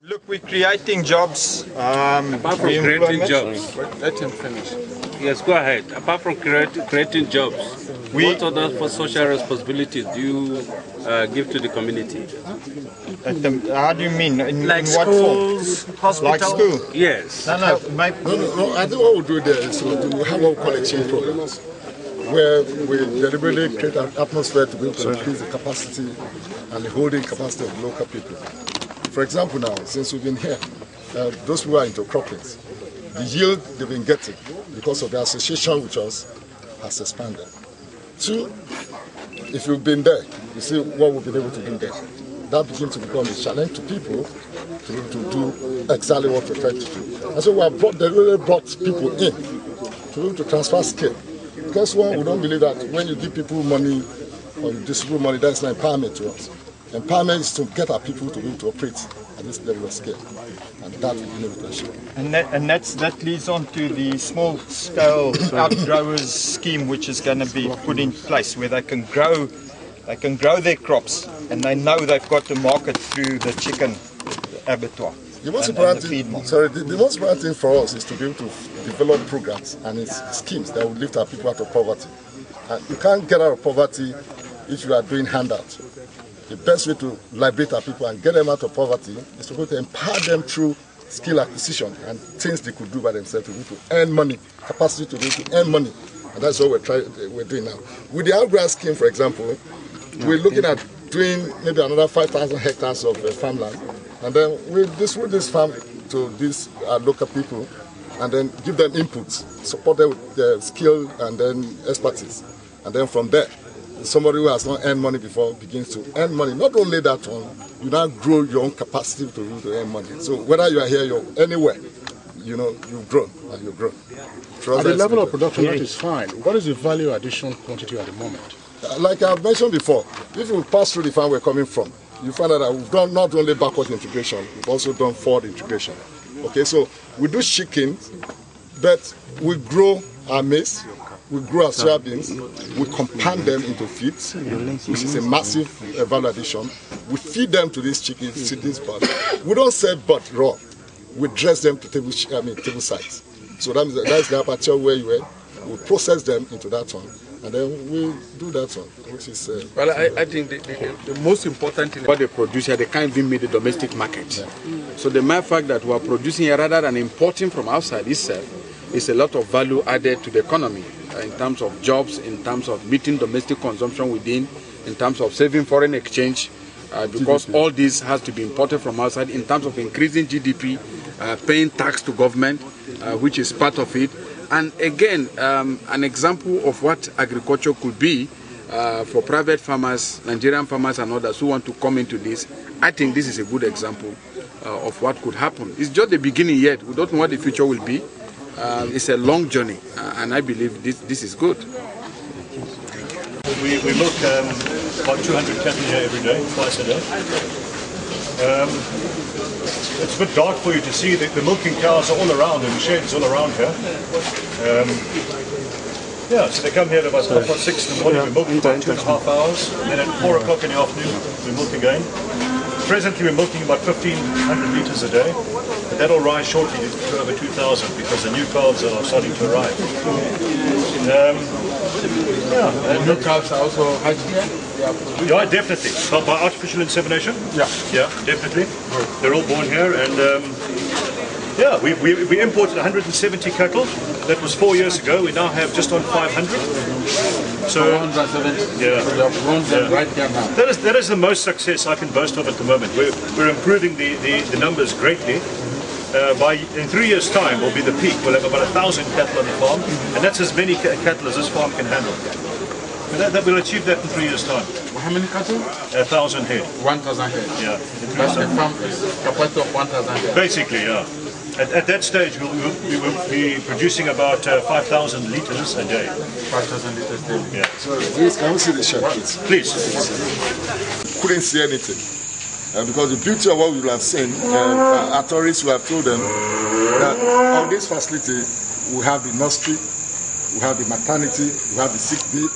Look, we're creating jobs. Apart from creating jobs, let him finish. Yes, go ahead. Apart from creating jobs, what other social responsibilities do you give to the community? How do you mean? Like in what schools, form? hospitals? Like school? Yes. No. No. I think what we do there is we have what we call exchange programs, where we deliberately create an atmosphere to be able to increase the capacity and the holding capacity of local people. For example, now, since we've been here, those who are into croppings, the yield they've been getting because of the association with us has expanded. Two, if you've been there, you see what we've been able to do there. That begins to become a challenge to people to be able to do exactly what we're trying to do. And so we have really brought people in to be able to transfer skill. Because we don't believe that when you give people money or you distribute money, that's not empowerment to us. Empowerment is to get our people to be able to operate at this level of scale, and that will be able to achieve. And that leads on to the small-scale outgrowers scheme, which is going to be put in place, where they can grow their crops, and they know they've got to market through the chicken abattoir. The most important thing for us is to be able to develop programs and schemes that will lift our people out of poverty. And you can't get out of poverty if you are doing handouts. The best way to liberate our people and get them out of poverty is to go to empower them through skill acquisition and things they could do by themselves to be able to earn money, capacity to be able to earn money. And that's what we're doing now. With the outgrower scheme, for example, we're looking at doing maybe another 5,000 hectares of farmland. And then we distribute this farm to these local people and then give them inputs, support them with their skill and then expertise. And then from there, somebody who has not earned money before begins to earn money. Not only that one, you now grow your own capacity to earn money. So whether you are here, you're anywhere, you've grown and you've grown. At the level of production, that is fine. What is the value addition quantity at the moment? Like I've mentioned before, if you pass through the farm we're coming from, you find out that we've done not only backward integration, we've also done forward integration. Okay, so we do chickens, but we grow our maize, we grow our soybeans, we compound them into feeds, which is a massive value addition. We feed them to these chickens, these birds. We don't sell birds raw. We dress them to table size. So that's the aperture where we process them into that one. And then we do that one, which is... Well, I think the most important thing what they produce here, they can't even meet the domestic market. Yeah. So the mere fact that we are producing here rather than importing from outside itself is a lot of value added to the economy in terms of jobs, in terms of meeting domestic consumption within, in terms of saving foreign exchange, because all this has to be imported from outside, in terms of increasing GDP, paying tax to government, which is part of it. And again, an example of what agriculture could be for private farmers, Nigerian farmers and others who want to come into this, I think this is a good example of what could happen. It's just the beginning yet. We don't know what the future will be. It's a long journey, and I believe this is good. We milk about 200 cattle here every day, twice a day. It's a bit dark for you to see. The milking cows are all around and the sheds all around here. So they come here at about 6:30 in the morning. We milk for about 2.5 hours. And then at 4 o'clock in the afternoon, we milk again. Presently, we're milking about 1,500 litres a day. But that'll rise shortly to over 2,000 because the new calves are starting to arrive. And new calves are also hatched here? Yeah, definitely. By artificial insemination? Yeah, definitely. They're all born here, and we imported 170 cattle. That was 4 years ago. We now have just on 500. So 170. Yeah. So you have grown them right here now. That is the most success I can boast of at the moment. We're improving the numbers greatly. In 3 years' time will be the peak. We'll have about 1,000 cattle on the farm, and that's as many cattle as this farm can handle. That we'll achieve that in 3 years' time. How many cattle? 1,000 head. 1,000 head. Yeah. That's the farm capacity of 1,000 head. Basically, yeah. At that stage, we will be producing about 5,000 litres a day. 5,000 litres a day. Yeah. So, can we see the shed, please? Please. Couldn't see anything. Because the beauty of what we have seen, our tourists will have told them that on this facility we have the nursery, we have the maternity, we have the sick bay,